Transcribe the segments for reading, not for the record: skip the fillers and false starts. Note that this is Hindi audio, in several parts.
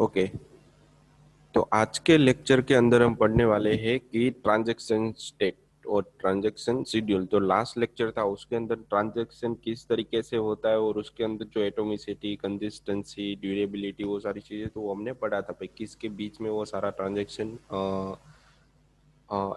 ओके। तो आज के लेक्चर के अंदर हम पढ़ने वाले हैं कि ट्रांजैक्शन स्टेट और ट्रांजैक्शन शेड्यूल। तो लास्ट लेक्चर था उसके अंदर ट्रांजैक्शन किस तरीके से होता है और उसके अंदर जो एटोमिसिटी, कंसिस्टेंसी, ड्यूरेबिलिटी, वो सारी चीजें तो वो हमने पढ़ा था भाई किसके बीच में वो सारा ट्रांजैक्शन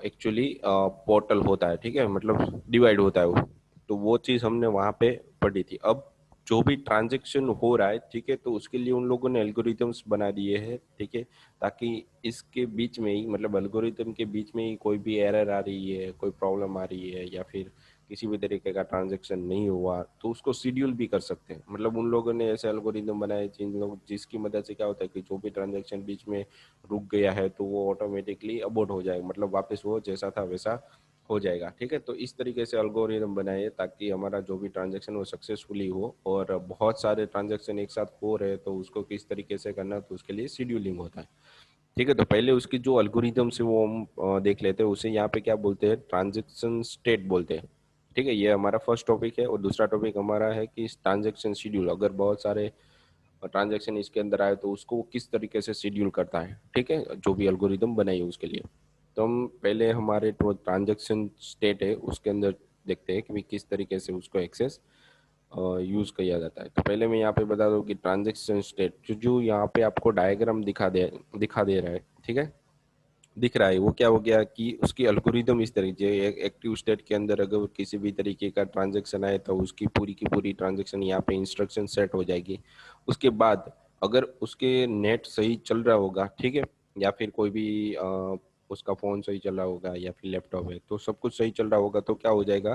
एक्चुअली पोर्टल होता है, ठीक है, मतलब डिवाइड होता है वो। तो वो चीज हमने वहां पे पढ़ी थी। अब जो भी ट्रांजैक्शन हो रहा है, ठीक है, तो उसके लिए उन लोगों ने एल्गोरिथम्स बना दिए हैं, ठीक है, ताकि इसके बीच में ही, मतलब एल्गोरिथम के बीच में ही कोई भी एरर आ रही है, कोई प्रॉब्लम आ रही है, या फिर किसी भी तरीके का ट्रांजैक्शन नहीं हुआ तो उसको शेड्यूल भी कर सकते हैं। मतलब उन लोगों ने ऐसे एल्गोरिथम बनाए जिसकी मदद से क्या होता है कि जो भी ट्रांजैक्शन बीच में रुक गया है तो वो ऑटोमेटिकली अबॉर्ट हो जाएगा, मतलब वापस वो जैसा था वैसा हो जाएगा, ठीक है। तो इस तरीके से एल्गोरिदम बनाए ताकि हमारा जो भी ट्रांजैक्शन वो सक्सेसफुली हो। और बहुत सारे ट्रांजैक्शन एक साथ हो रहे तो उसको किस तरीके से करना, तो उसके लिए शेड्यूलिंग होता है, ठीक है। तो पहले उसकी जो एल्गोरिदम से वो हम देख लेते हैं, उसे यहाँ पे क्या बोलते हैं, ट्रांजैक्शन स्टेट बोलते हैं, ठीक है। ये हमारा फर्स्ट टॉपिक है। और दूसरा टॉपिक हमारा है कि ट्रांजैक्शन शेड्यूल, अगर बहुत सारे ट्रांजैक्शन इसके अंदर आए तो उसको किस तरीके से शेड्यूल करता है, ठीक है, जो भी एल्गोरिदम बनाई है उसके लिए। तो हम पहले हमारे जो ट्रांजैक्शन स्टेट है उसके अंदर देखते हैं कि भी किस तरीके से उसको एक्सेस यूज किया जाता है। तो पहले मैं यहाँ पे बता दूं कि ट्रांजैक्शन स्टेट जो यहाँ पे आपको डायग्राम दिखा दे रहा है, ठीक है, दिख रहा है, वो क्या हो गया कि उसकी एल्गोरिदम इस तरीके एक एक्टिव स्टेट के अंदर अगर किसी भी तरीके का ट्रांजैक्शन आए तो उसकी पूरी की पूरी ट्रांजैक्शन यहाँ पे इंस्ट्रक्शन सेट हो जाएगी। उसके बाद अगर उसके नेट सही चल रहा होगा, ठीक है, या फिर कोई भी उसका फोन सही चल रहा होगा या फिर लैपटॉप है, तो सब कुछ सही चल रहा होगा तो क्या हो जाएगा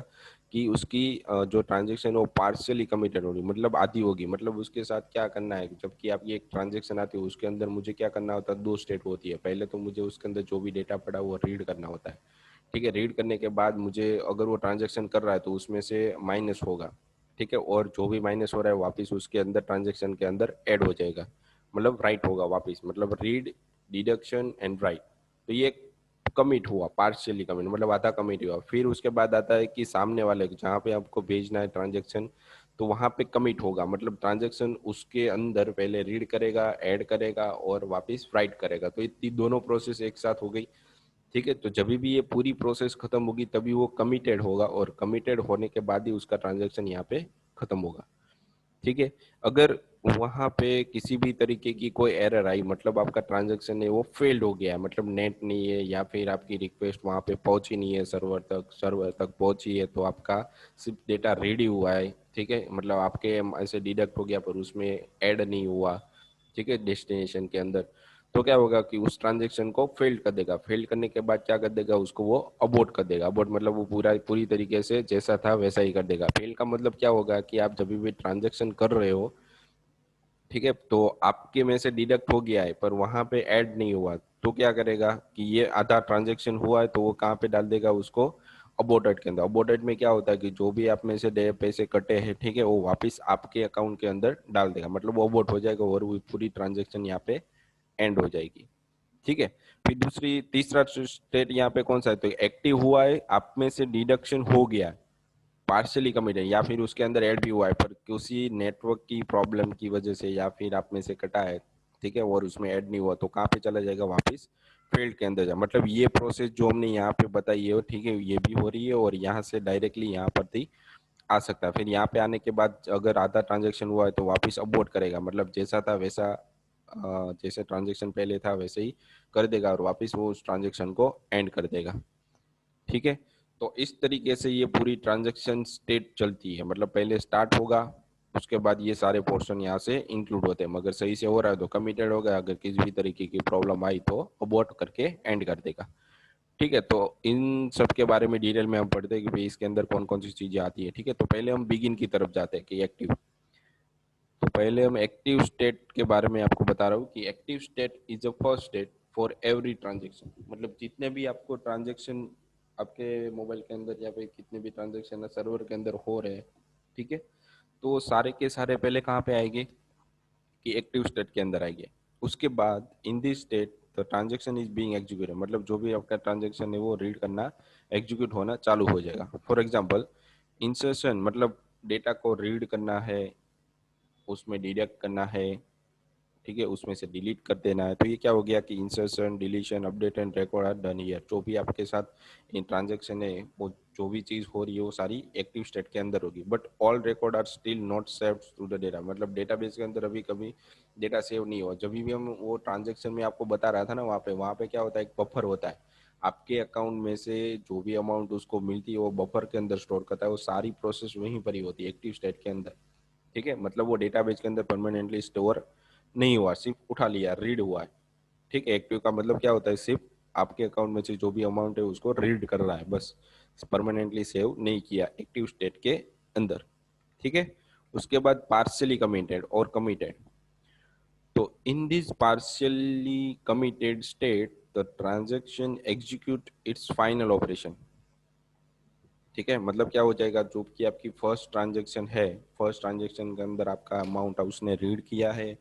कि उसकी जो ट्रांजैक्शन वो पार्शियली कमिटेड होगी, मतलब आधी होगी। मतलब उसके साथ क्या करना है, जबकि आपकी एक ट्रांजैक्शन आती है उसके अंदर मुझे क्या करना होता है, दो स्टेट होती है। पहले तो मुझे उसके अंदर जो भी डेटा पड़ा वो रीड करना होता है, ठीक है। रीड करने के बाद मुझे अगर वो ट्रांजेक्शन कर रहा है तो उसमें से माइनस होगा, ठीक है, और जो भी माइनस हो रहा है वापस उसके अंदर ट्रांजेक्शन के अंदर ऐड हो जाएगा, मतलब राइट होगा वापस, मतलब रीड, डिडक्शन एंड राइट। तो ये कमिट हुआ, पार्शियली कमिट, मतलब आधा कमिट हुआ। फिर उसके बाद आता है कि सामने वाले जहाँ पे आपको भेजना है ट्रांजेक्शन, तो वहां पे कमिट होगा, मतलब ट्रांजेक्शन उसके अंदर पहले रीड करेगा, ऐड करेगा और वापस राइट करेगा। तो इतनी दोनों प्रोसेस एक साथ हो गई, ठीक है। तो जब भी ये पूरी प्रोसेस खत्म होगी तभी वो कमिटेड होगा, और कमिटेड होने के बाद ही उसका ट्रांजेक्शन यहाँ पे खत्म होगा, ठीक है। अगर वहां पे किसी भी तरीके की कोई एरर आई, मतलब आपका ट्रांजैक्शन है वो फेल्ड हो गया है, मतलब नेट नहीं है या फिर आपकी रिक्वेस्ट वहां पे पहुंची नहीं है, सर्वर तक पहुंची है तो आपका सिर्फ डेटा रेडी हुआ है, ठीक है, मतलब आपके ऐसे डिडक्ट हो गया पर उसमें ऐड नहीं हुआ, ठीक है, डेस्टिनेशन के अंदर। तो क्या होगा कि उस ट्रांजेक्शन को फेल्ड कर देगा। फेल्ड करने के बाद क्या कर देगा, उसको वो अबॉर्ट कर देगा। अबॉर्ट मतलब वो पूरी तरीके से जैसा था वैसा ही कर देगा। फेल का मतलब क्या होगा कि आप जब भी ट्रांजेक्शन कर रहे हो, ठीक है, तो आपके में से डिडक्ट हो गया है पर वहां पे ऐड नहीं हुआ, तो क्या करेगा कि ये आधा ट्रांजेक्शन हुआ है तो वो कहाँ पे डाल देगा उसको, अबॉर्टेड के अंदर। अबॉर्टेड में क्या होता है कि जो भी आप में से पैसे कटे हैं, ठीक है, वो वापस आपके अकाउंट के अंदर डाल देगा, मतलब वो अबॉर्ट हो जाएगा और वो पूरी ट्रांजेक्शन यहाँ पे एंड हो जाएगी, ठीक है। फिर तीसरा स्टेट यहाँ पे कौन सा है, तो एक्टिव हुआ है, आप में से डिडक्शन हो गया है, पार्शियली कमिटेड, या फिर उसके अंदर ऐड भी हुआ है पर किसी नेटवर्क की प्रॉब्लम की वजह से या फिर आप में से कटा है, ठीक है, और उसमें ऐड नहीं हुआ, तो कहाँ पे चला जाएगा, वापस फील्ड के अंदर जा। मतलब ये प्रोसेस जो हमने यहाँ पे बताई है, ठीक है, ये भी हो रही है और यहाँ से डायरेक्टली यहाँ पर भी आ सकता है। फिर यहाँ पे आने के बाद अगर आधा ट्रांजेक्शन हुआ है तो वापस अपवोट करेगा, मतलब जैसा था वैसा, जैसे ट्रांजेक्शन पहले था वैसे ही कर देगा और वापस वो उस ट्रांजेक्शन को एंड कर देगा, ठीक है। तो इस तरीके से ये पूरी ट्रांजैक्शन स्टेट चलती है, मतलब पहले स्टार्ट होगा, उसके बाद ये सारे पोर्शन यहाँ से इंक्लूड होते हैं। मगर सही से हो रहा है तो कमिटेड होगा, अगर किसी भी तरीके की प्रॉब्लम आई तो अबॉर्ट करके एंड कर देगा, ठीक है। तो इन सब के बारे में डिटेल में हम पढ़ते हैं कि भाई इसके अंदर कौन कौन सी चीजें आती है, ठीक है। तो पहले हम बिगिन की तरफ जाते हैं कि एक्टिव। तो पहले हम एक्टिव स्टेट के बारे में आपको बता रहा हूँ कि active state is a first state for every transaction, मतलब जितने भी आपको ट्रांजेक्शन आपके मोबाइल के अंदर या फिर कितने भी ट्रांजेक्शन सर्वर के अंदर हो रहे हैं, ठीक है, तो सारे के सारे पहले कहाँ पे आएंगे कि एक्टिव स्टेट के अंदर आएंगे। उसके बाद इन this state the transaction is being executed, मतलब जो भी आपका ट्रांजेक्शन है वो रीड करना, एग्जीक्यूट होना चालू हो जाएगा। फॉर एग्जाम्पल इंसर्शन, मतलब डेटा को रीड करना है, उसमें डिडक्ट करना है, ठीक है, उसमें से डिलीट कर देना है। तो ये क्या हो गया कि insertion, deletion, update and record are done here. जो भी आपके साथ इन ट्रांजेक्शन है, वो जो भी चीज हो रही है वो सारी एक्टिव स्टेट के अंदर होगी, but all record are still not saved through the data. मतलब डेटाबेस के अंदर अभी कभी डेटा सेव नहीं हुआ। जब भी हम वो ट्रांजेक्शन में आपको बता रहा था ना, वहाँ पे क्या होता है, एक बफर होता है, आपके अकाउंट में से जो भी अमाउंट उसको मिलती है वो बफर के अंदर स्टोर करता है। वो सारी प्रोसेस वहीं पर ही होती है एक्टिव स्टेट के अंदर। ठीक है, मतलब वो डेटाबेस के अंदर परमानेंटली स्टोर नहीं हुआ, सिर्फ उठा लिया, रीड हुआ है। ठीक है, एक्टिव का मतलब क्या होता है, सिर्फ आपके अकाउंट में से जो भी अमाउंट है उसको रीड कर रहा है, बस परमानेंटली सेव नहीं किया एक्टिव स्टेट के अंदर। ठीक है, उसके बाद पार्शियली कमिटेड और कमिटेड। तो in this partially committed state the transaction execute it's final operation. ठीक है, मतलब क्या हो जाएगा, जो कि आपकी फर्स्ट ट्रांजेक्शन है, फर्स्ट ट्रांजेक्शन के अंदर आपका अमाउंट उसने रीड किया है,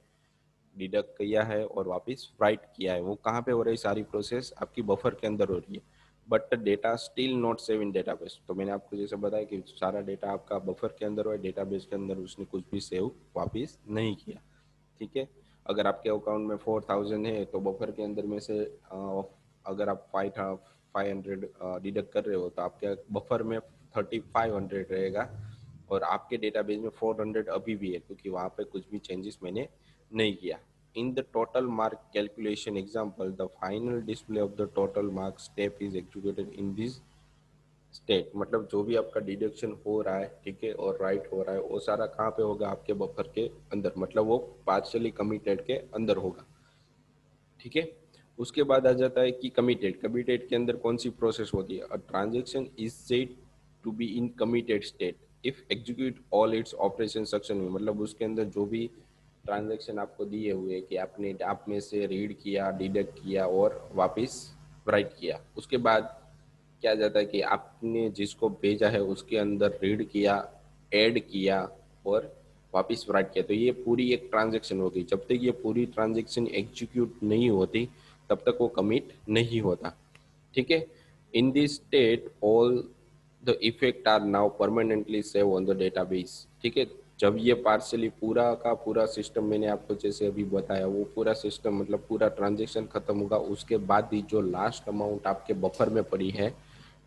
डिडक्ट किया है और वापस राइट किया है, वो कहाँ पे हो रही है, सारी प्रोसेस आपकी बफर के अंदर हो रही है, but data still not save in database. तो मैंने आपको जैसे बताया कि सारा डेटा आपका बफर के अंदर हो, डेटाबेस के अंदर उसने कुछ भी सेव वापस नहीं किया। ठीक है, अगर आपके अकाउंट में 4000 है तो बफर के अंदर में से अगर आप 500 डिडक्ट कर रहे हो तो आपके बफर में 3500 रहेगा, और आपके डेटाबेस में 400 अभी भी है, क्योंकि वहाँ पे कुछ भी चेंजेस मैंने नहीं किया। In the total mark calculation example the final display of the total mark step is executed in this state. मतलब जो भी आपका डिडक्शन हो रहा है, ठीक है, और राइट हो रहा है, वो सारा कहाँ पे होगा, आपके बफर के अंदर, मतलब वो पार्शियली कमिटेड के अंदर होगा। ठीक है, उसके बाद आ जाता है कि कमिटेड। कमिटेड के अंदर कौन सी प्रोसेस होती है, a transaction is said to be in committed state if execute all its operation successfully. मतलब उसके अंदर जो भी ट्रांजेक्शन आपको दिए हुए कि आपने आप में से रीड किया, डिडक्ट किया और वापस राइट किया, उसके बाद क्या जाता है कि आपने जिसको भेजा है उसके अंदर रीड किया, ऐड किया और वापस राइट किया, तो ये पूरी एक ट्रांजेक्शन होगी। जब तक ये पूरी ट्रांजेक्शन एग्जीक्यूट नहीं होती तब तक वो कमिट नहीं होता। ठीक है, in this state all the effect are now permanently save on the database. ठीक है, जब ये पार्सली पूरा का पूरा सिस्टम मैंने आपको जैसे अभी बताया, वो पूरा सिस्टम मतलब पूरा ट्रांजेक्शन खत्म होगा, उसके बाद भी जो लास्ट अमाउंट आपके बफर में पड़ी है,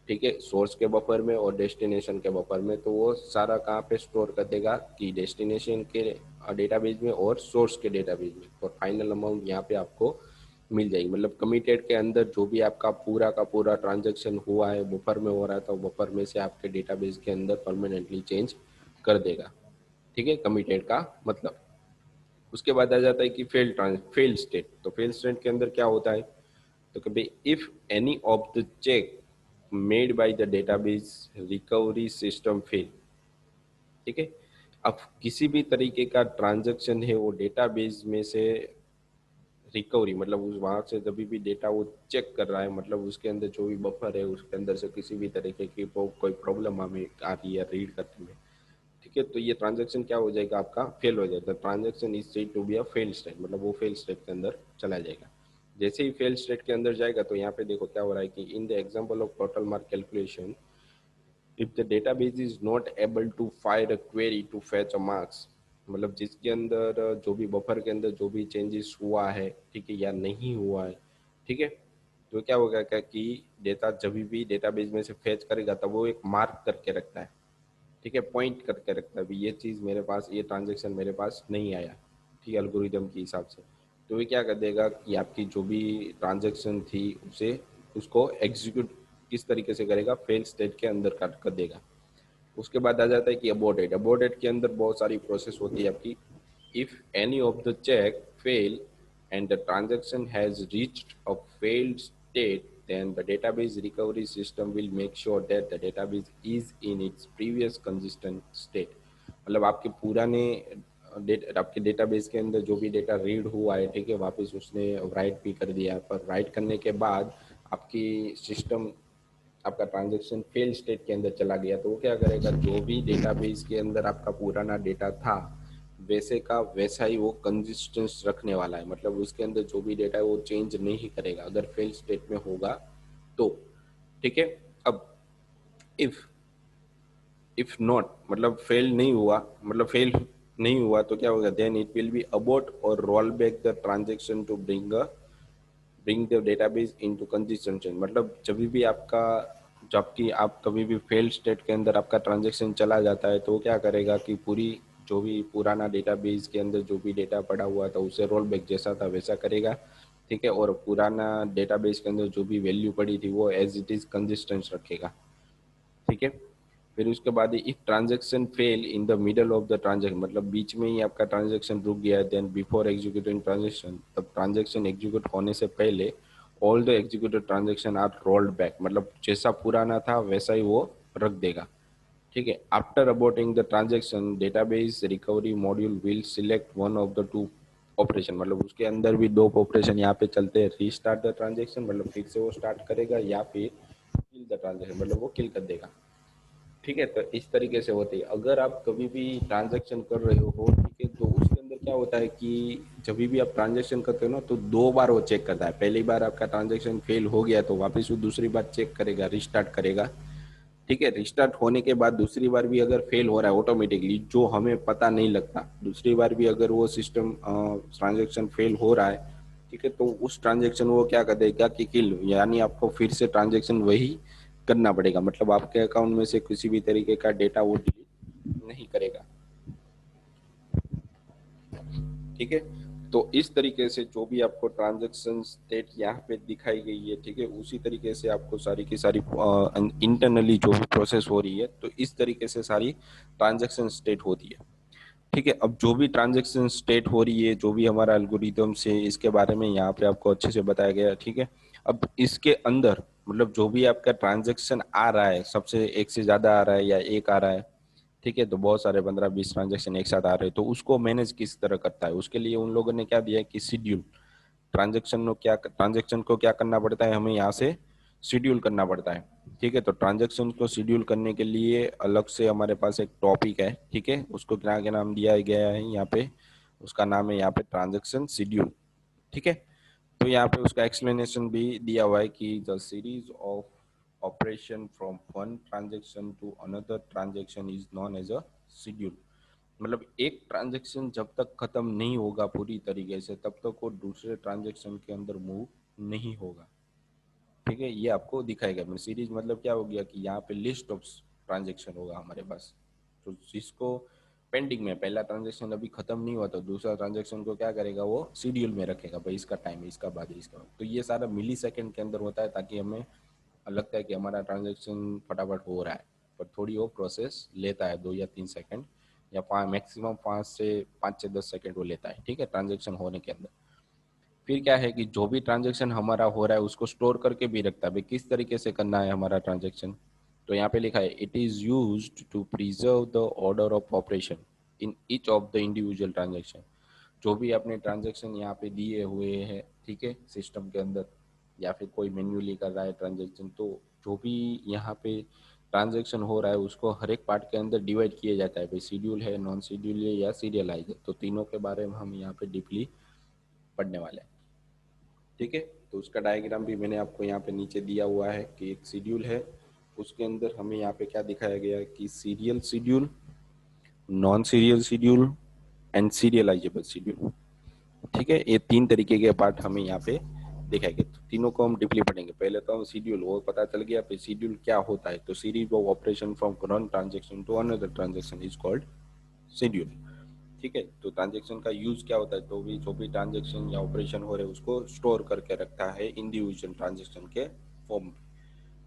ठीक है, सोर्स के बफर में और डेस्टिनेशन के बफर में, तो वो सारा कहाँ पे स्टोर कर देगा कि डेस्टिनेशन के डेटाबेस में और सोर्स के डेटाबेस में, और फाइनल अमाउंट यहाँ पे आपको मिल जाएगी। मतलब कमिटेड के अंदर जो भी आपका पूरा का पूरा ट्रांजेक्शन हुआ है बफर में हो रहा था, वो बफर में से आपके डेटाबेस के अंदर परमानेंटली चेंज कर देगा। ठीक है, कमिटेड का मतलब। उसके बाद आ जाता है कि फेल स्टेट। तो फेल स्टेट के अंदर क्या होता है, तो कभी if any of the check made by the database recovery system fail. ठीक है, अब किसी भी तरीके का ट्रांजैक्शन है वो डेटाबेस में से रिकवरी, मतलब उस वहां से जब भी डेटा वो चेक कर रहा है, मतलब उसके अंदर जो भी बफर है उसके अंदर से किसी भी तरीके की कोई प्रॉब्लम हमें आ रही है रीड करने में, ठीक है, तो ये ट्रांजैक्शन क्या हो जाएगा, आपका फेल हो जाएगा। Transaction is said to be a fail state, मतलब वो फेल स्टेट के अंदर चला जाएगा। जैसे ही फेल स्टेट के अंदर जाएगा तो यहाँ पे देखो क्या हो रहा है कि in the example of total mark calculation, if the database is not able to fire a query to fetch a marks, मतलब जिसके अंदर जो भी बफर के अंदर जो भी चेंजेस हुआ है, ठीक है, या नहीं हुआ है, ठीक है, तो क्या होगा क्या कि डेटा जब भी डेटाबेस में से फैच करेगा तब वो एक मार्क करके रखता है, ठीक है, पॉइंट करके रखता है, ये चीज़ मेरे पास, ये ट्रांजेक्शन मेरे पास नहीं आया, ठीक है, एल्गोरिदम के हिसाब से। तो ये क्या कर देगा कि आपकी जो भी ट्रांजेक्शन थी उसे उसको एग्जीक्यूट किस तरीके से करेगा, फेल स्टेट के अंदर काट कर देगा। उसके बाद आ जाता है कि अबॉर्टेड। अबॉर्टेड के अंदर बहुत सारी प्रोसेस होती है आपकी। If any of the check fail and the transaction has reached a failed state, then the database recovery system will make sure that the database is in its previous consistent state। मतलब आपके पुराने आपके डेटाबेस के अंदर जो भी डेटा रीड हुआ है, ठीक है, वापस उसने राइट भी कर दिया, पर राइट करने के बाद आपकी सिस्टम, आपका ट्रांजेक्शन फेल स्टेट के अंदर चला गया, तो वो क्या करेगा, जो भी डेटाबेस के अंदर आपका पुराना डेटा था वैसे का वैसा ही वो कंसिस्टेंस रखने वाला है, मतलब उसके अंदर जो भी डेटा है वो चेंज नहीं करेगा अगर फेल स्टेट में होगा तो। ठीक है, अब इफ इफ नॉट, मतलब फेल नहीं हुआ, मतलब फेल नहीं हुआ तो क्या होगा, then it will be abort और roll back the transaction to bring the database into consistent chain. मतलब जब भी आपका, जबकि आप कभी भी फेल्ड स्टेट के अंदर आपका ट्रांजेक्शन चला जाता है, तो वो क्या करेगा कि पूरी जो भी पुराना डेटाबेस के अंदर जो भी डेटा पड़ा हुआ था उसे रोल बैक जैसा था वैसा करेगा, ठीक है, और पुराना डेटाबेस के अंदर जो भी वैल्यू पड़ी थी वो एज इट इज कंसिस्टेंट रखेगा, ठीक है। फिर उसके बाद if transaction fail in the middle of the transaction, मतलब बीच में ही आपका ट्रांजेक्शन रुक गया है, देन बिफोर एग्जीक्यूटिंग ट्रांजेक्शन, तब ट्रांजेक्शन एग्जीक्यूट होने से पहले all the executed transaction are rolled back, मतलब जैसा पुराना था वैसा ही वो रख देगा, ठीक है। After aborting the transaction database recovery module will select one of the two operation, मतलब उसके अंदर भी दो ऑपरेशन यहाँ पे चलते हैं, रीस्टार्ट द ट्रांजेक्शन मतलब फिर से वो स्टार्ट करेगा, या फिर किल द ट्रांजेक्शन मतलब वो किल कर देगा, ठीक है। तो इस तरीके से होती है। अगर आप कभी भी ट्रांजैक्शन कर रहे हो, ठीक है, तो उसके अंदर क्या होता है कि जब भी आप ट्रांजैक्शन करते हो ना, तो दो बार वो चेक करता है। पहली बार आपका ट्रांजैक्शन फेल हो गया तो वापस वो दूसरी बार चेक करेगा, रिस्टार्ट करेगा, ठीक है। रिस्टार्ट होने के बाद दूसरी बार भी अगर फेल हो रहा है ऑटोमेटिकली, जो हमें पता नहीं लगता, दूसरी बार भी अगर वो सिस्टम ट्रांजेक्शन फेल हो रहा है, ठीक है, तो उस ट्रांजेक्शन वो क्या कर देगा कि किल, यानी आपको फिर से ट्रांजेक्शन वही करना पड़ेगा, मतलब आपके अकाउंट में से किसी भी तरीके का डेटा वो डिलीट नहीं करेगा, ठीक है। तो इस तरीके से जो भी आपको ट्रांजैक्शन स्टेट यहाँ पे दिखाई गई है, ठीक है, उसी तरीके से आपको सारी की सारी इंटरनली जो भी प्रोसेस हो रही है, तो इस तरीके से सारी ट्रांजैक्शन स्टेट होती है, ठीक है। अब जो भी ट्रांजैक्शन स्टेट हो रही है, जो भी हमारा एल्गोरिदम से, इसके बारे में यहाँ पे आपको अच्छे से बताया गया है, ठीक है। अब इसके अंदर मतलब जो भी आपका ट्रांजैक्शन आ रहा है, सबसे एक से ज्यादा आ रहा है या एक आ रहा है, ठीक है, तो बहुत सारे 15-20 ट्रांजैक्शन एक साथ आ रहे हैं, तो उसको मैनेज किस तरह करता है, उसके लिए उन लोगों ने क्या दिया है कि शेड्यूल, ट्रांजैक्शन को क्या करना पड़ता है, हमें यहाँ से शेड्यूल करना पड़ता है, ठीक है। तो ट्रांजैक्शन को शेड्यूल करने के लिए अलग से हमारे पास एक टॉपिक है, ठीक है, उसको क्या क्या नाम दिया गया है यहाँ पे, उसका नाम है यहाँ पे ट्रांजैक्शन शेड्यूल, ठीक है। तो यहाँ पे उसका एक्सप्लेनेशन भी दिया हुआ है कि the series of operation from one transaction to another transaction is known as a schedule. मतलब एक ट्रांजेक्शन जब तक खत्म नहीं होगा पूरी तरीके से, तब तक वो दूसरे ट्रांजेक्शन के अंदर मूव नहीं होगा, ठीक है। ये आपको दिखाएगा, मतलब सीरीज मतलब क्या हो गया कि यहाँ पे लिस्ट ऑफ ट्रांजेक्शन होगा हमारे पास, तो जिसको पेंडिंग में, पहला ट्रांजेक्शन अभी खत्म नहीं हुआ तो दूसरा ट्रांजेक्शन को क्या करेगा, वो शेड्यूल में रखेगा, भाई इसका टाइम है, इसका बाद इसका, तो ये सारा मिली सेकेंड के अंदर होता है, ताकि हमें लगता है कि हमारा ट्रांजेक्शन फटाफट हो रहा है, पर थोड़ी वो प्रोसेस लेता है 2 या 3 सेकंड, या मैक्सिमम 5 से 10 सेकंड वो लेता है, ठीक है, ट्रांजेक्शन होने के अंदर। फिर क्या है कि जो भी ट्रांजेक्शन हमारा हो रहा है उसको स्टोर करके भी रखता है, भाई किस तरीके से करना है हमारा ट्रांजेक्शन। तो यहाँ पे लिखा है it is used to preserve the order of operation in each of the individual transaction. जो भी आपने ट्रांजेक्शन यहाँ पे दिए हुए हैं, ठीक है, सिस्टम के अंदर, या फिर कोई मैन्युअली कर रहा है ट्रांजेक्शन, तो जो भी यहाँ पे ट्रांजेक्शन हो रहा है उसको हर एक पार्ट के अंदर डिवाइड किया जाता है, भाई शेड्यूल है, नॉन शेड्यूल है या सीरियलाइज है, तो तीनों के बारे में हम यहाँ पे डीपली पढ़ने वाले हैं, ठीक है। तो उसका डायग्राम भी मैंने आपको यहाँ पे नीचे दिया हुआ है कि एक शेड्यूल है, उसके अंदर हमें यहाँ पे क्या दिखाया गया है कि serial schedule, non serial schedule and serialisable schedule, ठीक है। ये तीन तरीके के पार्ट हमें यहाँ पे दिखाए गए, तो तीनों को हम डीपली पढ़ेंगे। पहले तो हम शेड्यूल, वो पता चल गया, फिर शेड्यूल क्या होता है, तो series of operation from one transaction to another transaction is called schedule, ठीक है। तो ट्रांजेक्शन का यूज क्या होता है, तो भी जो भी ट्रांजेक्शन या ऑपरेशन हो रहे हैं उसको स्टोर करके रखता है इंडिविजुअल ट्रांजेक्शन के फॉर्म में,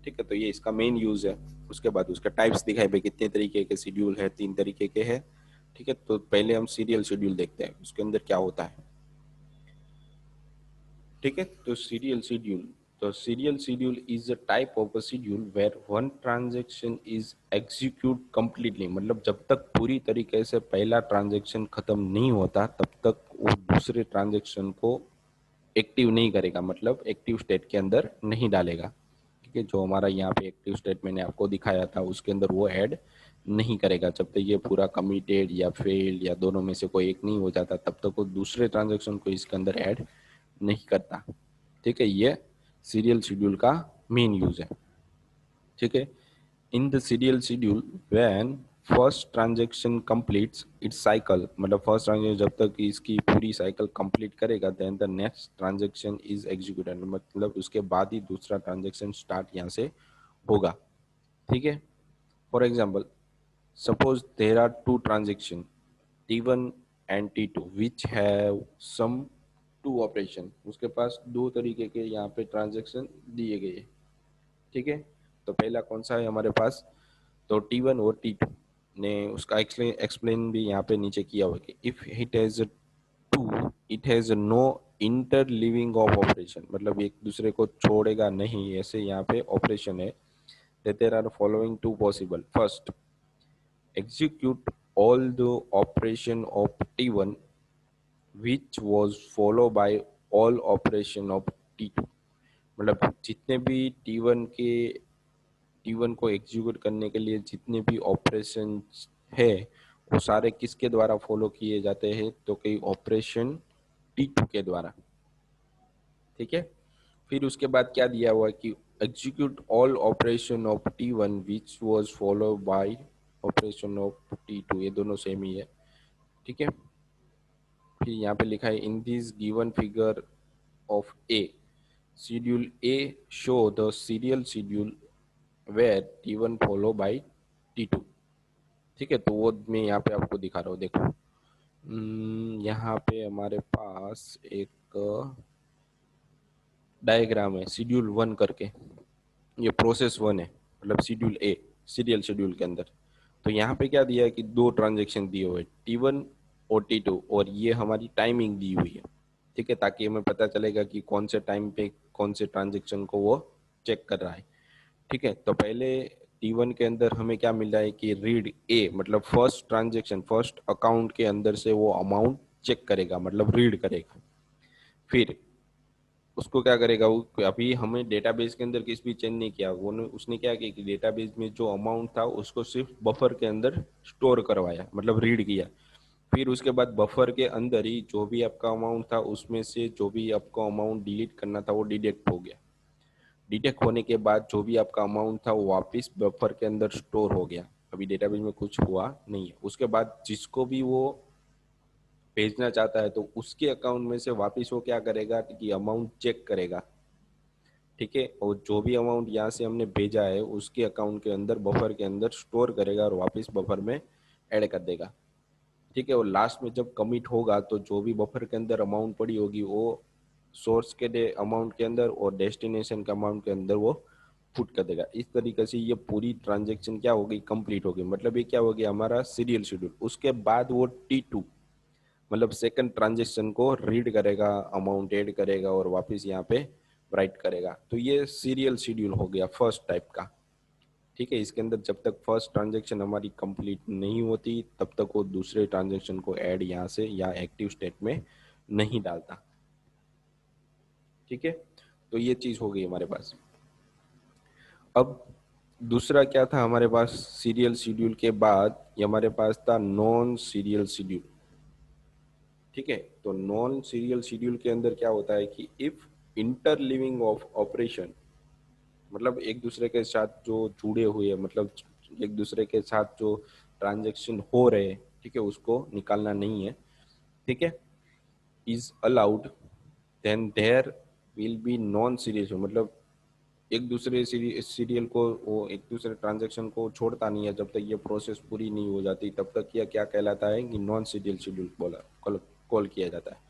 ठीक है। तो ये इसका मेन यूज है। उसके बाद उसका टाइप्स दिखाए भाई कितने तरीके के शेड्यूल है, 3 तरीके के हैं, ठीक है। तो पहले हम सीरियल शेड्यूल देखते हैं, उसके अंदर क्या होता है, ठीक है। तो सीरियल शेड्यूल, तो serial schedule is a type of a schedule where one transaction is execute completely, मतलब जब तक पूरी तरीके से पहला ट्रांजेक्शन खत्म नहीं होता तब तक वो दूसरे ट्रांजेक्शन को एक्टिव नहीं करेगा, मतलब एक्टिव स्टेट के अंदर नहीं डालेगा, ठीक है। जो हमारा यहाँ पे एक्टिव स्टेट मैंने आपको दिखाया था उसके अंदर वो ऐड नहीं करेगा, जब तक ये पूरा कमिटेड या फेल्ड या दोनों में से कोई एक नहीं हो जाता तब तक वो दूसरे ट्रांजेक्शन को इसके अंदर ऐड नहीं करता, ठीक है। ये सीरियल शेड्यूल का मेन यूज है, ठीक है। In the serial schedule when first transaction completes its cycle, मतलब फर्स्ट ट्रांजेक्शन जब तक इसकी पूरी साइकिल कंप्लीट करेगा then the next transaction is executed, मतलब उसके बाद ही दूसरा ट्रांजेक्शन स्टार्ट यहाँ से होगा। ठीक है, for example suppose there are two transaction T1 and T2 which have some two operation, उसके पास दो तरीके के यहाँ पे ट्रांजेक्शन दिए गए। ठीक है, तो पहला कौन सा है हमारे पास, तो T1 और T2 ने उसका एक्सप्लेन भी यहाँ पे नीचे किया हुआ कि if it has to it has no interleaving of operation, मतलब एक दूसरे को छोड़ेगा नहीं, ऐसे यहाँ पे ऑपरेशन है। There are following two possible, first execute all the operation of T1 which was followed by all operation of T2, मतलब जितने भी T1 को एग्जीक्यूट करने के लिए जितने भी ऑपरेशन है वो सारे किसके द्वारा फॉलो किए जाते हैं, तो कई ऑपरेशन T2 के द्वारा। ठीक है, फिर उसके बाद क्या दिया हुआ कि execute all operation of T1 which was follow by operation of T2, ये दोनों सेम ही है। ठीक है, फिर यहाँ पे लिखा है in this given figure of a schedule A show the serial schedule where T1 follow by T2। ठीक है, तो वो मैं यहाँ पे आपको दिखा रहा हूँ, देखो यहाँ पे हमारे पास एक डायग्राम है शेड्यूल 1 करके, ये प्रोसेस 1 है, मतलब शेड्यूल ए सीरियल शेड्यूल के अंदर। तो यहाँ पे क्या दिया है कि दो ट्रांजेक्शन दिए हुए T1 और T2 और ये हमारी टाइमिंग दी हुई है। ठीक है, ताकि हमें पता चलेगा कि कौन से टाइम पे कौन से ट्रांजेक्शन को वो चेक कर रहा है। ठीक है, तो पहले T1 के अंदर हमें क्या मिल रहा है कि रीड ए, मतलब फर्स्ट ट्रांजेक्शन फर्स्ट अकाउंट के अंदर से वो अमाउंट चेक करेगा, मतलब रीड करेगा। फिर उसको क्या करेगा वो, अभी हमें डेटाबेस के अंदर किस भी चेंज नहीं किया, वो उसने क्या किया कि डेटाबेस में जो अमाउंट था उसको सिर्फ बफर के अंदर स्टोर करवाया, मतलब रीड किया। फिर उसके बाद बफर के अंदर ही जो भी आपका अमाउंट था उसमें से जो भी आपको अमाउंट डिलीट करना था वो डिटेक्ट हो गया। डिटेक्ट होने के बाद जो भी आपका अमाउंट था वो वापस बफर के अंदर स्टोर हो गया, अभी डेटाबेस में कुछ हुआ नहीं है। उसके बाद जिसको भी वो भेजना चाहता है तो उसके अकाउंट में से वापस वो क्या करेगा कि अमाउंट चेक करेगा। ठीक है, और जो भी अमाउंट यहाँ से हमने भेजा है उसके अकाउंट के अंदर बफर के अंदर स्टोर करेगा और वापस बफर में ऐड कर देगा। ठीक है, और लास्ट में जब कमिट होगा तो जो भी बफर के अंदर अमाउंट पड़ी होगी वो सोर्स के अमाउंट के अंदर और डेस्टिनेशन के अमाउंट के अंदर वो पुट कर देगा। इस तरीके से ये पूरी ट्रांजेक्शन क्या होगी, कंप्लीट होगी, मतलब ये क्या हो गया हमारा सीरियल शेड्यूल। उसके बाद वो T2 मतलब सेकंड ट्रांजेक्शन को रीड करेगा, अमाउंट ऐड करेगा और वापस यहाँ पे राइट करेगा। तो ये सीरियल शेड्यूल हो गया फर्स्ट टाइप का। ठीक है, इसके अंदर जब तक फर्स्ट ट्रांजेक्शन हमारी कंप्लीट नहीं होती तब तक वो दूसरे ट्रांजेक्शन को ऐड यहाँ से या एक्टिव स्टेट में नहीं डालता। ठीक है, तो ये चीज हो गई हमारे पास। अब दूसरा क्या था हमारे पास, सीरियल शेड्यूल के बाद ये हमारे पास था नॉन सीरियल शेड्यूल। ठीक है, तो नॉन सीरियल शेड्यूल के अंदर क्या होता है कि इफ इंटरलिविंग ऑफ ऑपरेशन, मतलब एक दूसरे के साथ जो जुड़े हुए, मतलब एक दूसरे के साथ जो ट्रांजेक्शन हो रहे हैं, ठीक है, उसको निकालना नहीं है। ठीक है, is allowed then there will be non serial, मतलब एक दूसरे सीरियल को वो एक दूसरे ट्रांजेक्शन को छोड़ता नहीं है जब तक ये प्रोसेस पूरी नहीं हो जाती, तब तक यह क्या कहलाता है कि नॉन सीरियल शेड्यूल बोला कॉल किया जाता है।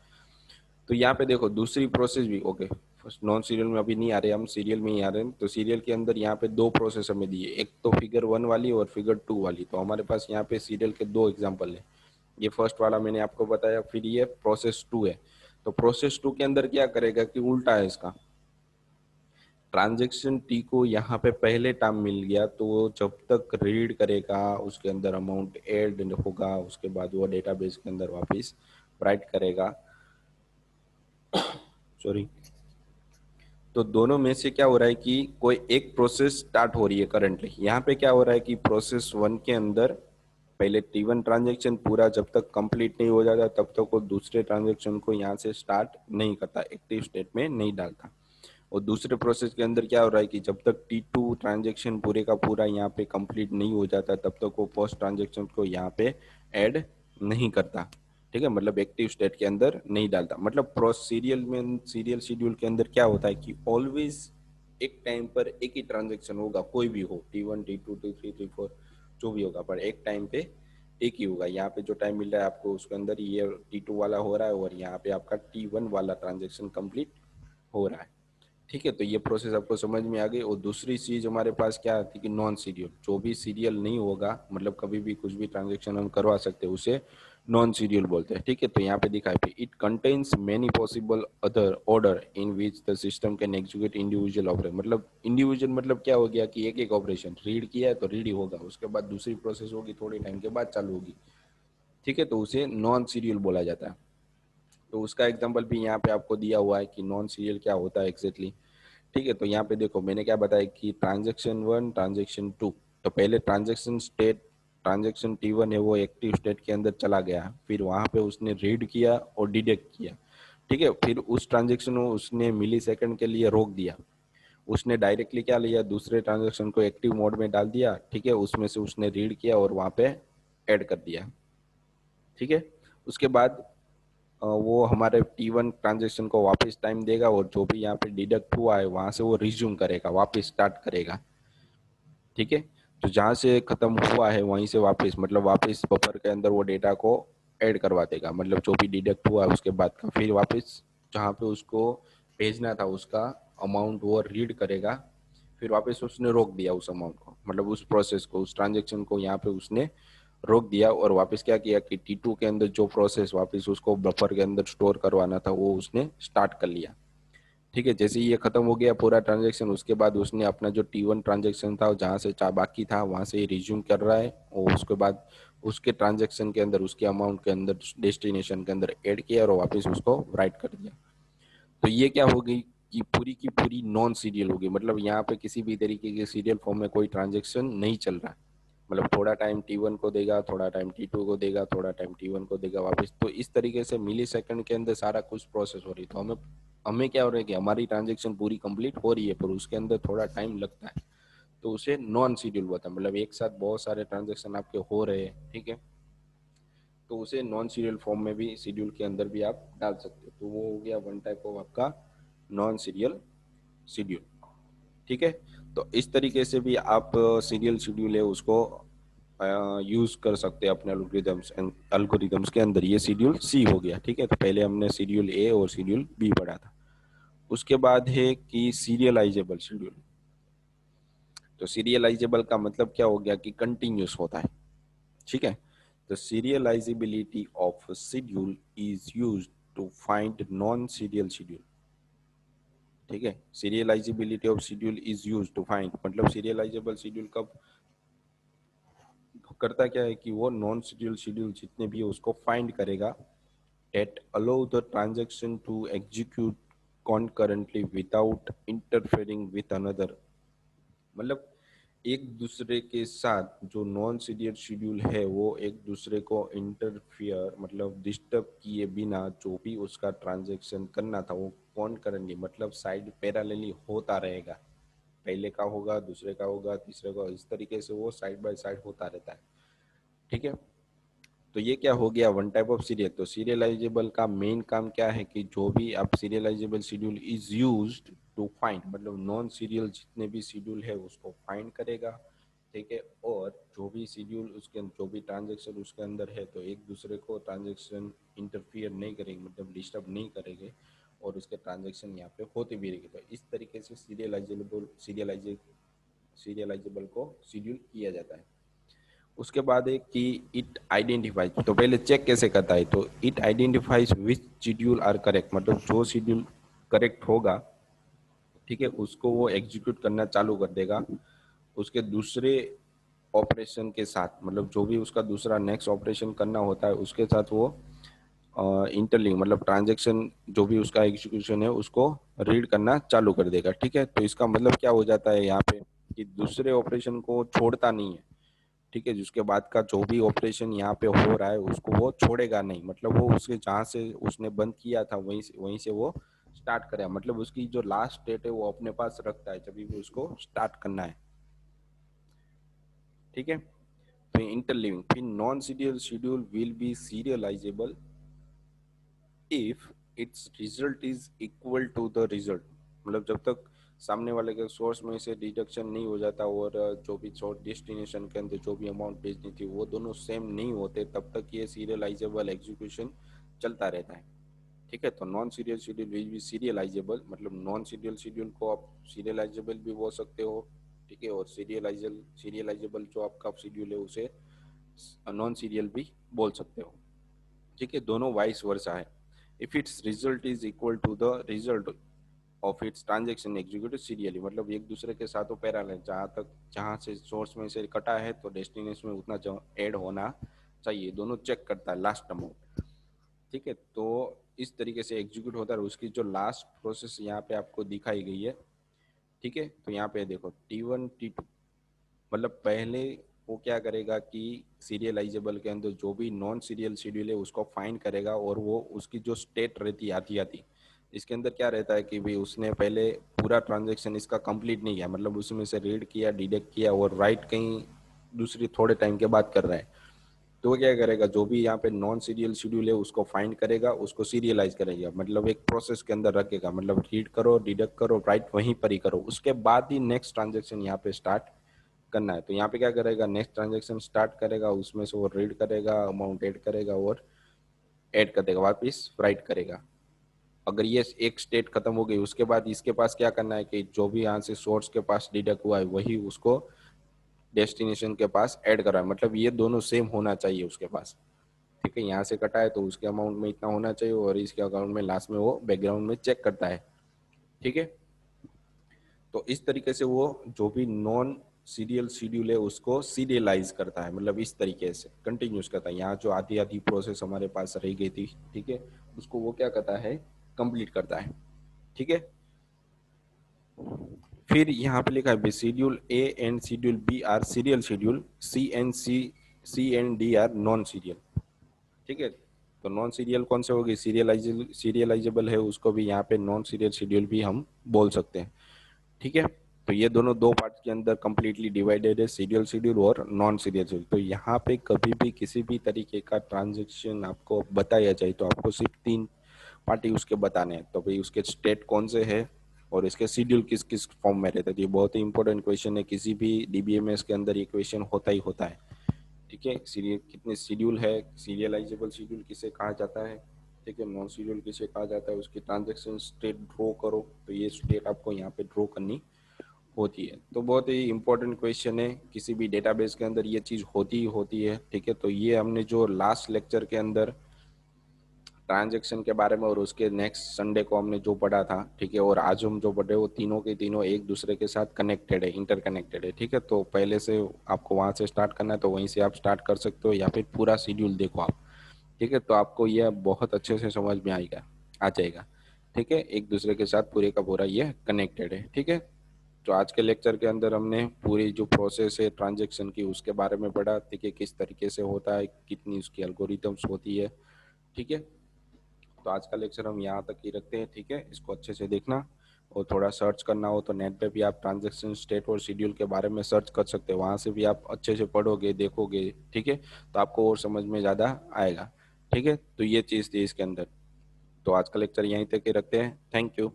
तो यहाँ पे देखो दूसरी प्रोसेस भी ओके, फर्स्ट नॉन सीरियल में अभी नहीं आ रहे, हम सीरियल में ही आ रहे हैं। तो सीरियल के अंदर यहाँ पे दो प्रोसेस हमें दिए, एक तो फिगर 1 वाली और फिगर 2 वाली। तो हमारे पास यहाँ पे सीरियल के दो एग्जाम्पल है, ये फर्स्ट वाला मैंने आपको बताया, फिर ये प्रोसेस 2 है। तो प्रोसेस 2 के अंदर क्या करेगा कि उल्टा है इसका, ट्रांजेक्शन टी को यहाँ पे पहले टाइम मिल गया तो वो जब तक रीड करेगा उसके अंदर अमाउंट ऐड होगा, उसके बाद वो डेटाबेस के अंदर वापस राइट करेगा। सॉरी, तो दोनों में से क्या हो रहा है कि कोई एक प्रोसेस स्टार्ट हो रही है करंटली। यहाँ पे क्या हो रहा है कि प्रोसेस 1 के अंदर पहले T1 ट्रांजेक्शन पूरा जब तक कंप्लीट नहीं हो जाता तब तक वो दूसरे ट्रांजेक्शन को यहाँ से स्टार्ट नहीं करता, एक्टिव स्टेट में नहीं डालता। और दूसरे प्रोसेस के अंदर क्या हो रहा है कि जब तक T2 ट्रांजेक्शन पूरे का पूरा यहाँ पे कंप्लीट नहीं हो जाता तब तक वो पोस्ट ट्रांजेक्शन को यहाँ पे ऐड नहीं करता, ठीक है, मतलब एक्टिव स्टेट के अंदर नहीं डालता। मतलब प्रोस सीरियल में, सीरियल शेड्यूल के अंदर क्या होता है कि ऑलवेज एक टाइम पर एक ही ट्रांजेक्शन होगा, कोई भी हो, T1 T2 T3 T4 जो भी होगा, पर एक टाइम पे एक ही होगा। यहाँ पे जो टाइम मिल रहा है आपको उसके अंदर ये T2 वाला हो रहा है और यहाँ पे आपका T1 वाला ट्रांजेक्शन कंप्लीट हो रहा है, ठीक है। तो ये प्रोसेस आपको समझ में आ गई। और दूसरी चीज हमारे पास क्या आती है कि नॉन सीरियल, जो भी सीरियल नहीं होगा, मतलब कभी भी कुछ भी ट्रांजेक्शन हम करवा सकते हैं, उसे नॉन सीरियल बोलते हैं, ठीक है। तो यहाँ पे दिखा है it contains many possible other order in which the system can execute individual operation. मतलब इंडिविजुअल मतलब क्या हो गया कि एक एक ऑपरेशन रीड किया है तो रीड ही होगा, उसके बाद दूसरी प्रोसेस होगी थोड़ी टाइम के बाद चालू होगी, ठीक है। तो उसे नॉन सीरियल बोला जाता है। तो उसका एग्जाम्पल भी यहाँ पे आपको दिया हुआ है कि नॉन सीरियल क्या होता है एग्जैक्टली, ठीक है। तो यहाँ पे देखो मैंने क्या बताया कि ट्रांजेक्शन 1 ट्रांजेक्शन 2, तो पहले ट्रांजेक्शन स्टेट, ट्रांजेक्शन T1 है वो एक्टिव स्टेट के अंदर चला गया, फिर वहां पे उसने रीड किया और डिटेक्ट किया, ठीक है। फिर उस ट्रांजेक्शन को उसने मिली सेकंड के लिए रोक दिया, उसने डायरेक्टली क्या लिया, दूसरे ट्रांजेक्शन को एक्टिव मोड में डाल दिया, ठीक है, उसमें से उसने रीड किया और वहां पे ऐड कर दिया, ठीक है। उसके बाद वो हमारे T1 ट्रांजेक्शन को वापस टाइम देगा और जो भी यहाँ पे डिडक्ट हुआ है वहां से वो रिज्यूम करेगा, वापस स्टार्ट करेगा, ठीक है। तो जहां से खत्म हुआ है वहीं से वापस, मतलब वापस बफर के अंदर वो डेटा को ऐड करवा देगा, मतलब जो भी डिडक्ट हुआ है उसके बाद का, फिर वापस जहाँ पे उसको भेजना था उसका अमाउंट वो रीड करेगा, फिर वापस उसने रोक दिया उस अमाउंट को, मतलब उस प्रोसेस को, उस ट्रांजेक्शन को यहाँ पे उसने रोक दिया और वापस क्या किया कि T2 के अंदर जो प्रोसेस वापस उसको बफर के अंदर स्टोर करवाना था वो उसने स्टार्ट कर लिया, ठीक है। जैसे ही ये खत्म हो गया पूरा ट्रांजेक्शन, उसके बाद उसने अपना जो T1 ट्रांजेक्शन था जहाँ से चा बाकी था वहां से रिज्यूम कर रहा है, और उसके बाद उसके ट्रांजेक्शन के अंदर उसके अमाउंट के अंदर डेस्टिनेशन के अंदर ऐड किया और वापस उसको राइट कर दिया। तो ये क्या हो गई कि पूरी की पूरी नॉन सीरियल होगी, मतलब यहाँ पे किसी भी तरीके के सीरियल फॉर्म में कोई ट्रांजेक्शन नहीं चल रहा, मतलब थोड़ा टाइम T1 को देगा, थोड़ा टाइम T2 को देगा, थोड़ा टाइम T1 को देगा वापस, तो इस तरीके से मिली सेकंड के अंदर सारा कुछ प्रोसेस हो रही है। तो हमें हमें क्या हो रहा है कि हमारी ट्रांजेक्शन पूरी कंप्लीट हो रही है पर उसके अंदर थोड़ा टाइम लगता है, तो उसे नॉन शेड्यूल होता है, मतलब एक साथ बहुत सारे ट्रांजेक्शन आपके हो रहे हैं, ठीक है, तो उसे नॉन सीरियल फॉर्म में भी शेड्यूल के अंदर भी आप डाल सकते हो। तो वो हो गया वन टाइप ऑफ आपका नॉन सीरियल शेड्यूल, ठीक है। तो इस तरीके से भी आप सीरियल शेड्यूल है उसको यूज कर सकते हैं अपने एल्गोरिदम्स, एल्गोरिदम्स के अंदर। ये शेड्यूल सी हो गया, ठीक है। तो पहले हमने शेड्यूल ए और शेड्यूल बी पढ़ा था। उसके बाद है कि सीरियलाइजेबल शेड्यूल। तो सीरियलाइजेबल का मतलब क्या हो गया कि कंटिन्यूस होता है, ठीक है। The serializability of schedule is used to find non serial schedule, ठीक है। Serializability of schedule is used to find, मतलब सीरियलाइजेबल शेड्यूल कब करता क्या है कि वो नॉन शेड्यूल शेड्यूल जितने भी है उसको फाइंड करेगा, it allow the transaction to execute concurrently without interfering with another, मतलब एक दूसरे के साथ जो नॉन सीरियल शेड्यूल है वो एक दूसरे को इंटरफियर मतलब डिस्टर्ब किए बिना जो भी उसका ट्रांजैक्शन करना था वो कॉन्करेंटली मतलब साइड पैरेलली होता रहेगा, पहले का होगा दूसरे का होगा तीसरे का, इस तरीके से वो साइड बाय साइड होता रहता है, ठीक है। तो ये क्या हो गया वन टाइप ऑफ सीरियल। तो सीरियलाइजेबल का मेन काम क्या है कि जो भी आप serializable schedule is used to find, मतलब नॉन सीरियल जितने भी शेड्यूल है उसको फाइंड करेगा, ठीक है। और जो भी शेड्यूल उसके जो भी ट्रांजेक्शन उसके अंदर है तो एक दूसरे को ट्रांजेक्शन इंटरफियर नहीं करेंगे, मतलब डिस्टर्ब नहीं करेंगे, और उसके ट्रांजेक्शन यहाँ पे होते भी रहेंगे। तो इस तरीके से सीरियलाइजेबल को शेड्यूल किया जाता है। उसके बाद है कि इट आइडेंटिफाइज, तो पहले चेक कैसे करता है, तो it identifies which schedule are correct, मतलब जो शेड्यूल करेक्ट होगा, ठीक है, उसको वो एग्जीक्यूट करना चालू कर देगा उसके दूसरे ऑपरेशन के साथ, मतलब जो भी उसका दूसरा नेक्स्ट ऑपरेशन करना होता है उसके साथ वो इंटरलिंक मतलब ट्रांजेक्शन जो भी उसका एग्जीक्यूशन है उसको रीड करना चालू कर देगा, ठीक है। तो इसका मतलब क्या हो जाता है यहाँ पे कि दूसरे ऑपरेशन को छोड़ता नहीं है, ठीक है, जिसके बाद का जो भी ऑपरेशन यहाँ पे हो रहा है उसको वो छोड़ेगा नहीं, मतलब वो उसके जहाँ से उसने बंद किया था वहीं से वो स्टार्ट करेगा, मतलब उसकी जो लास्ट स्टेट है वो अपने पास रखता है जब भी उसको स्टार्ट करना है, ठीक है। फिर इंटरलीविंग, फिर non serial schedule will be serializable if its result is equal to the result, मतलब जब तक सामने वाले के सोर्स में से डिडक्शन नहीं हो जाता और जो भी सोर्स डेस्टिनेशन के अंदर जो भी अमाउंट भेजनी थी वो दोनों सेम नहीं होते, तब तक ये सीरियलाइजेबल एग्जीक्यूशन चलता रहता है, ठीक है। तो non serial schedule will be serialisable, मतलब नॉन सीरियल शेड्यूल को आप सीरियलाइजेबल भी बोल सकते हो, ठीक है, और सीरियलाइजेबल जो आपका शेड्यूल है उसे नॉन सीरियल भी बोल सकते हो, ठीक है। दोनों वाइस वर्सा है। If its result is equal to the result of its transaction executed serially, मतलब एक दूसरे के साथ वो पैरेलल है, जहाँ से सोर्स में से कटा है तो डेस्टिनेशन में उतना ऐड होना चाहिए, दोनों चेक करता है लास्ट अमाउंट, ठीक है। तो इस तरीके से एग्जीक्यूट होता है, उसकी जो लास्ट प्रोसेस यहाँ पे आपको दिखाई गई है, ठीक है। तो यहाँ पे देखो T1 T2, मतलब पहले वो क्या करेगा कि सीरियलाइजेबल के अंदर जो भी नॉन सीरियल शेड्यूल है उसको फाइंड करेगा, और वो उसकी जो स्टेट रहती है आती आती, इसके अंदर क्या रहता है कि भाई उसने पहले पूरा ट्रांजेक्शन इसका कंप्लीट नहीं किया, मतलब उसमें से रीड किया, डिडक्ट किया और राइट कहीं दूसरी थोड़े टाइम के बाद कर रहा है, तो वो क्या करेगा, जो भी यहाँ पे नॉन सीरियल शेड्यूल है उसको फाइंड करेगा, उसको सीरियलाइज करेगा, मतलब एक प्रोसेस के अंदर रखेगा, मतलब रीड करो, डिडक्ट करो, राइट वहीं पर ही करो, उसके बाद ही नेक्स्ट ट्रांजेक्शन यहाँ पे स्टार्ट करना है। तो यहाँ पे क्या करेगा, नेक्स्ट ट्रांजेक्शन स्टार्ट करेगा, उसमें से वो रीड करेगा, अमाउंट ऐड करेगा और ऐड कर देगा, वापिस राइट करेगा। अगर ये एक स्टेट खत्म हो गई उसके बाद इसके पास क्या करना है कि जो भी यहाँ से सोर्स के पास डिडक्ट हुआ है वही उसको डेस्टिनेशन के पास ऐड करा है, मतलब ये दोनों सेम होना चाहिए उसके पास, ठीक है। यहाँ से कटा है तो उसके अमाउंट में इतना होना चाहिए और इसके अकाउंट में लास्ट में वो बैकग्राउंड में चेक करता है, ठीक है। तो इस तरीके से वो जो भी नॉन सीरियल शेड्यूल है उसको सीरियलाइज करता है, मतलब इस तरीके से कंटिन्यूस करता है, यहाँ जो आधी आधी प्रोसेस हमारे पास रह गई थी, ठीक है, उसको वो क्या करता है, कंप्लीट करता है, ठीक है। फिर यहाँ पे लिखा है schedule A and schedule B are serial schedule, C and D are non serial, ठीक है। तो नॉन सीरियल कौन से होगी, सीरियलाइजेबल है उसको भी यहाँ पे नॉन सीरियल शेड्यूल भी हम बोल सकते हैं, ठीक है। तो ये दोनों दो पार्ट के अंदर कंप्लीटली डिवाइडेड है, सीरियल शेड्यूल और नॉन सीरियल शेड्यूल। तो यहाँ पे कभी भी किसी भी तरीके का ट्रांजेक्शन आपको बताया जाए तो आपको सिर्फ तीन पार्टी उसके बताने हैं, तो भाई उसके स्टेट कौन से है और इसके शेड्यूल किस किस फॉर्म में रहते हैं। ये बहुत ही इंपॉर्टेंट क्वेश्चन है, किसी भी डीबीएमएस के अंदर ये क्वेश्चन होता ही होता है, ठीक है। सीरियल कितने शेड्यूल है, सीरियलाइजेबल शेड्यूल किसे कहा जाता है, ठीक है, नॉन सीरियल किसे कहा जाता है, उसकी ट्रांजेक्शन स्टेट ड्रॉ करो, तो ये स्टेट आपको यहाँ पे ड्रॉ करनी होती है। तो बहुत ही इंपॉर्टेंट क्वेश्चन है, किसी भी डेटाबेस के अंदर ये चीज़ होती ही होती है, ठीक है। तो ये हमने जो लास्ट लेक्चर के अंदर ट्रांजेक्शन के बारे में और उसके नेक्स्ट संडे को हमने जो पढ़ा था, ठीक है, और आज हम जो पढ़े वो तीनों के तीनों एक दूसरे के साथ कनेक्टेड है, इंटरकनेक्टेड है, ठीक है। तो पहले से आपको वहाँ से स्टार्ट करना है तो वहीं से आप स्टार्ट कर सकते हो, या फिर पूरा शेड्यूल देखो आप, ठीक है। तो आपको यह बहुत अच्छे से समझ में आएगा, आ जाएगा, ठीक है, एक दूसरे के साथ पूरे का पूरा ये कनेक्टेड है, ठीक है। तो आज के लेक्चर के अंदर हमने पूरी जो प्रोसेस है ट्रांजेक्शन की उसके बारे में पढ़ा, ठीक है, किस तरीके से होता है, कितनी उसकी एल्गोरिथम्स होती है, ठीक है। तो आज का लेक्चर हम यहाँ तक ही रखते हैं, ठीक है, इसको अच्छे से देखना, और थोड़ा सर्च करना हो तो नेट पे भी आप ट्रांजेक्शन स्टेट और शेड्यूल के बारे में सर्च कर सकते हैं, वहाँ से भी आप अच्छे से पढ़ोगे, देखोगे, ठीक है, तो आपको और समझ में ज़्यादा आएगा, ठीक है। तो ये चीज़ थी इसके अंदर। तो आज का लेक्चर यहीं तक ही रखते हैं, थैंक यू।